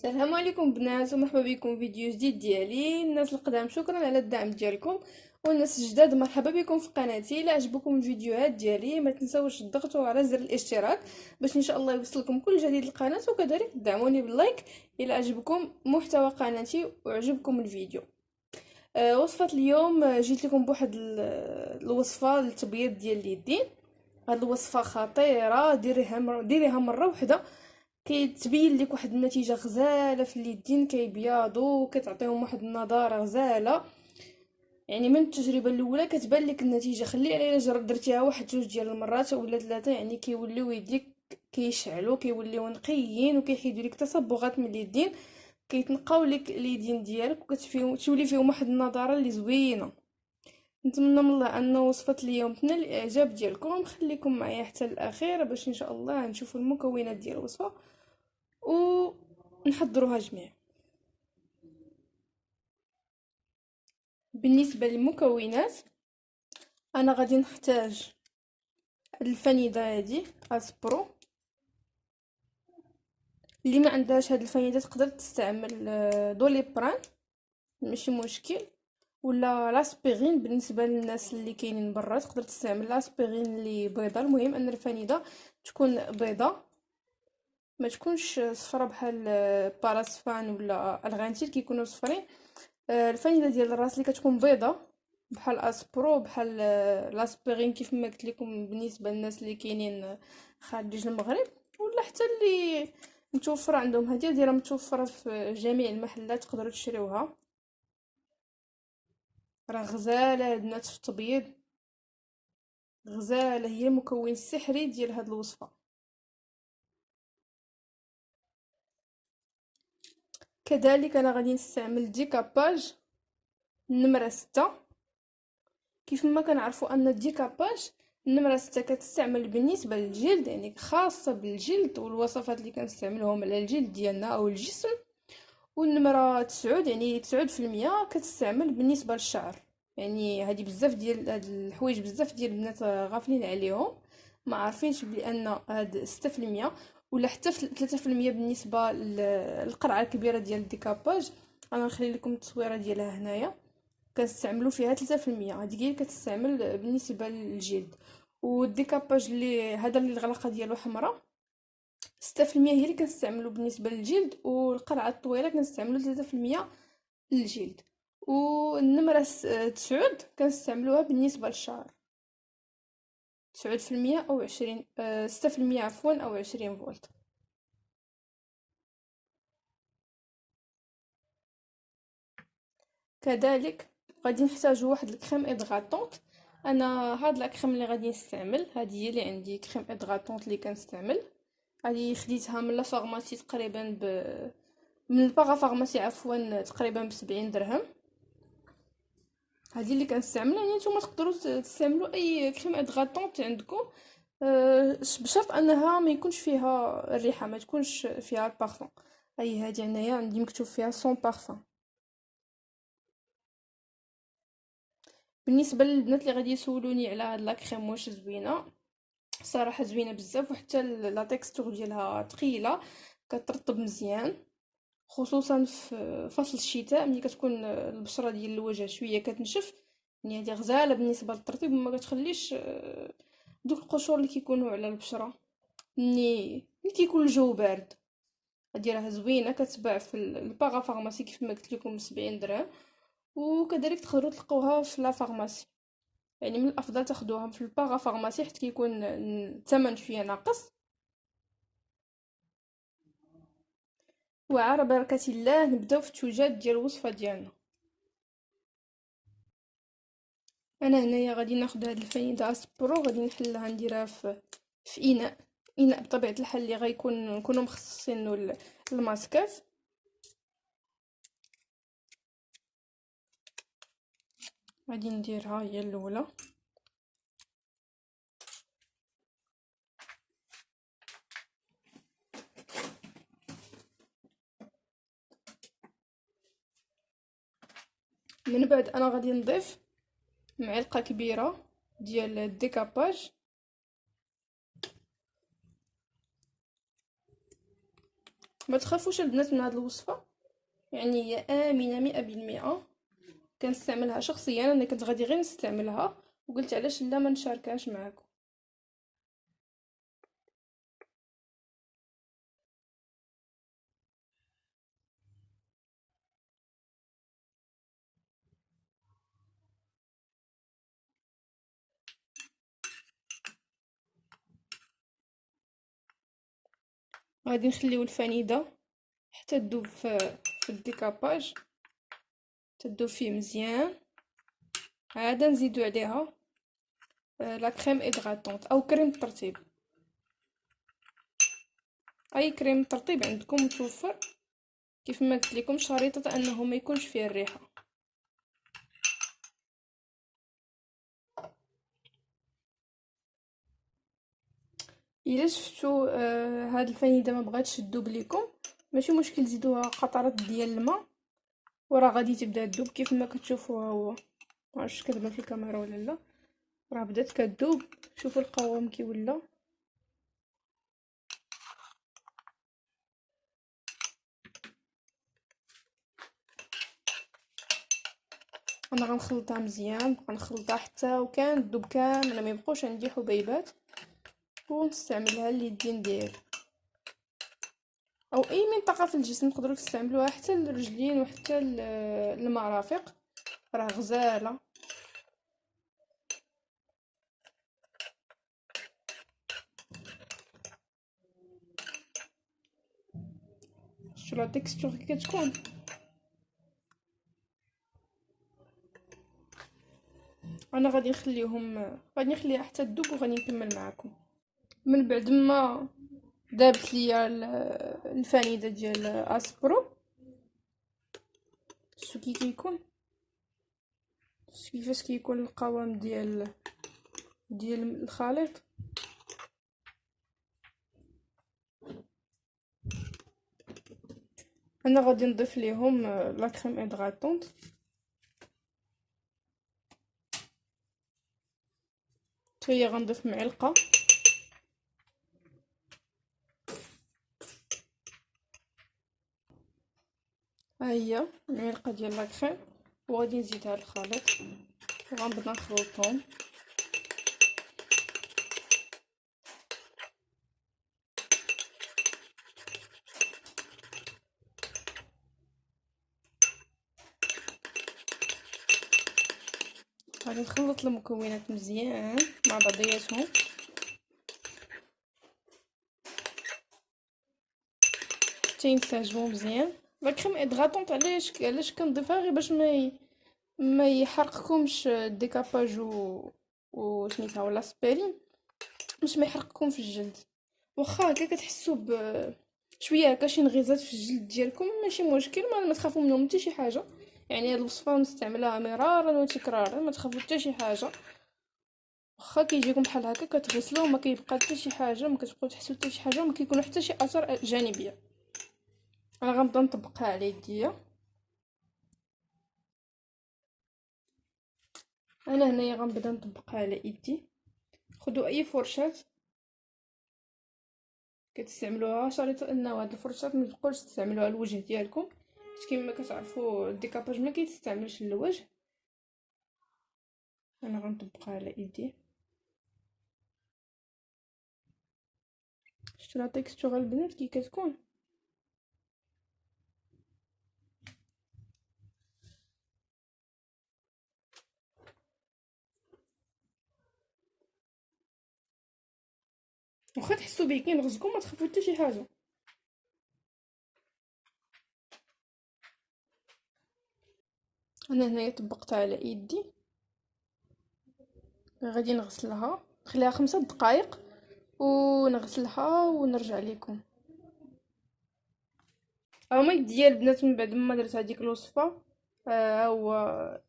السلام عليكم بنات، ومرحبا بكم في فيديو جديد ديالي. الناس القدام شكرا على الدعم ديالكم، والناس الجداد مرحبا بكم في قناتي. الا عجبكم الفيديوهات ديالي ما تنساوش تضغطوا على زر الاشتراك باش ان شاء الله يوصلكم كل جديد للقناه، وكذلك تدعموني باللايك الا عجبكم محتوى قناتي وعجبكم الفيديو. وصفه اليوم، جيت لكم بواحد الوصفه للتبييض ديال اليدين. هاد الوصفه خطيره، ديريها مره واحده كيتبين لك واحد النتيجه غزاله في اليدين، كيبيضوا وكتعطيهم واحد النضاره غزاله. يعني من التجربه الاولى كتبان لك النتيجه، خلي عليها درتيها واحد جوج ديال المرات ولا ثلاثه، يعني كيوليو يديك كيشعلوا، كيوليو نقيين وكيحيدوا لك تصبغات من اليدين، كيتنقاو لك اليدين ديالك وكتولي فيهم واحد النضاره اللي زوينه. نتمنى من الله ان وصفه اليوم تنال الاعجاب ديالكم. خليكم معايا حتى الاخير باش ان شاء الله نشوفوا المكونات ديال الوصفه ونحضروها جميع. بالنسبه للمكونات، انا غادي نحتاج الفانيدا هذه اسبرو. اللي ما عندهاش هاد الفانيدا تقدر تستعمل دوليبران، ماشي مشكل، ولا لاسبيرين. بالنسبه للناس اللي كاينين برا تقدر تستعمل لاسبيرين اللي بيضه. المهم ان الفانيدا تكون بيضه، ما تكونش صفرا بحال باراسفان ولا الغانتيل كيكونوا صفرين. الفانيلا ديال الراس اللي كتكون بيضه بحال اسبرو، بحال لاسبيرين كيف ما قلت لكم بالنسبه للناس اللي كاينين خارج المغرب، ولا حتى اللي متوفره عندهم. هذه دايره متوفره في جميع المحلات، تقدروا تشريوها. راه غزاله البنات في التبييض، غزاله، هي المكون السحري ديال هاد الوصفه. كذلك انا غادي نستعمل ديكاباج النمره 6. كيف ما كنعرفوا ان الديكاباج النمره 6 كتستعمل بالنسبه للجلد، يعني خاصه بالجلد والوصفات اللي كنستعملهم على الجلد ديالنا او الجسم. والنمره 9 يعني 9% كتستعمل بالنسبه للشعر. يعني هذه بزاف ديال هاد الحوايج بزاف ديال البنات غافلين عليهم، ما عارفينش بان هاد 6% ولا حتى 3% بالنسبه للقرعه الكبيره ديال الديكاباج. انا نخلي لكم التصويره ديالها هنايا. كنستعملوا فيها 3%، هذيك هي كتستعمل بالنسبه للجلد. والديكاباج اللي هذا اللي الغلقه ديالو حمراء 6% هي اللي كنستعملوا بالنسبه للجلد، والقرعه الطويله كنستعملوا 3% للجلد. والنمره 9 كنستعملوها بالنسبه للشعر 9% او 20 6% عفوا، او 20 فولت. كذلك غادي نحتاجو واحد الكريم ادغاطونط. انا هاد لا كريم اللي غادي نستعمل، هذه هي اللي عندي كريم ادغاطونط اللي كنستعمل. هذه خديتها من لا فارماسي تقريبا من الباغا فارماسي عفوا، تقريبا ب70 درهم. هذه اللي كنستعملها. يعني نتوما تقدروا تستعملوا اي كريم ادغاطونط عندكم، بشرط انها ما يكونش فيها الريحه، ما تكونش فيها البارفان. اي هذه هنايا عندي مكتوب فيها سون بارفان. بالنسبه للبنات اللي غادي يسولوني على هاد لا كريم واش زوينه، صراحه زوينه بزاف، وحتى لا تيكستور ديالها ثقيله، كترطب مزيان، خصوصا في فصل الشتاء ملي كتكون البشره ديال الوجه شويه كتنشف. يعني هذه غزاله بالنسبه للترطيب، وما كتخليش دوك القشور اللي كيكونوا على البشره ملي كيكون الجو بارد. هذه راه زوينه، كتباع في الباغا فارماسي كيف ما قلت لكم 70 درهم. وكذلك تقدروا تلقوها في لا فارماسي. يعني من الافضل تاخدوها في الباغا فارماسي حيت كيكون الثمن شويه ناقص. وعلى بركه الله نبداو في التوجات ديال الوصفه ديالنا. انا هنايا غادي ناخد هاد الفايده اسبرو، غادي نحلها نديرها في اناء بطبيعه الحال اللي نكونوا مخصصينه الماسكات. غادي نديرها هي الاولى. من بعد انا غادي نضيف معلقه كبيره ديال ما تخافوش البنات من هذه الوصفه، يعني هي امنه 100%. كنستعملها شخصيا، انا كنت غادي غير نستعملها وقلت علاش لا ما نشاركهاش معكم. غادي نخليو الفانيده حتى تذوب في الديكاباج، تذوب فيه مزيان. عاد نزيدو عليها لا كريم ادغاتونط او كريم الترطيب، اي كريم ترطيب عندكم متوفر. كيف ما قلت لكم شريطه انه ما يكونش فيه الريحه. الا شفتوا هاد الفانيده ما بغاتش تذوب لكم، ماشي مشكل، زيدوها قطرات ديال الماء وراه غادي تبدا تذوب. كيف ما كتشوفوها هو، معرفتش كتبان في الكاميرا ولا لا، راه بدات كتذوب. شوفوا القوام كي ولا. انا غنخلطها مزيان، غنخلطها حتى وكان تذوب كامله، ما يبقوش عندي حبيبات، ونستعملها اليدين ديالي او اي منطقه في الجسم تقدروا تستعملوها، حتى الرجلين وحتى المرافق، راه غزاله. شتو لا تيكستور كي كتكون. انا غادي نخليها حتى تذوب وغادي نكمل معكم. من بعد ما دابت ليا الفانيده ديال اسبرو، شتو كي كيكون، شتو كيفاش كيكون القوام ديال الخليط. انا غادي نضيف ليهم لا كريم ادغاتونط، هي غنضيف معلقه. ها هي معلقه ديال لا كريم، وغادي نزيدها للخليط وغنبدا نخلطهم. غادي نخلط المكونات مزيان مع بعضياتهم حتى ينسجموا مزيان. لا كريم ادغاتونط علاش كنضيفها؟ غير باش ما يحرقكمش الديكاباج سميتها ولا سبيرين، باش ما يحرقكم في الجلد. واخا هكا كتحسوا شويه هكا شي نغيزات في الجلد ديالكم، ماشي مشكل، ما تخافوا منهم حتى شي حاجه. يعني هاد الوصفه نستعملها مرارا وتكرارا، ما تخافوا حتى شي حاجه. واخا كيجيكم بحال هكا كتغسلوه ما كيبقى حتى شي حاجه، ما كتبقاو تحسوا حتى شي حاجه، وما كيكونوا حتى شي اثار جانبيه. انا غنبدا نطبقها على يديا. انا هنايا غنبدا نطبقها على يدي. خذوا اي فرشاه كتستعملوها، شريط انه هاد الفرشاه ما تبقاوش تستعملوها الوجه ديالكم، حيت كما كتعرفوا الديكاباج ما كيتستعملش للوجه. انا غنطبقها على يدي. شتو لا تيكستور البنات كي كتكون. واخا تحسوا به كينغزكم ما تخافوا حتى شي حاجه. انا هنايا طبقتها على يدي، غادي نغسلها، نخليها 5 دقائق ونغسلها ونرجع لكم. هما يديا البنات من بعد ما درت هذيك الوصفه، هو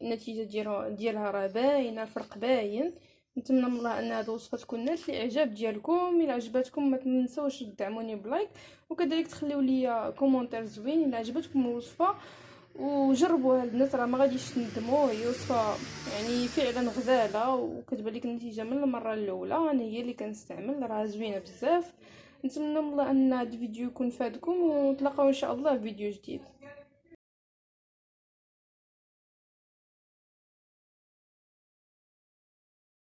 النتيجه ديالها راه باينه، الفرق باين. نتمنى من الله ان هذه الوصفه تكون نالت الاعجاب ديالكم. الا عجبتكم ما تنسوش تدعموني بلايك، وكذلك تخليو لي كومونتير زوين الا عجبتكم الوصفه. وجربوها البنات، راه ما غاديش تندموا. هي وصفه يعني فعلا غزاله، وكتبان لك النتيجه من المره الاولى. انا هي اللي كنستعمل، راه زوينه بزاف. نتمنى من الله ان هذا الفيديو يكون فادكم، ونتلاقاو ان شاء الله في فيديو جديد.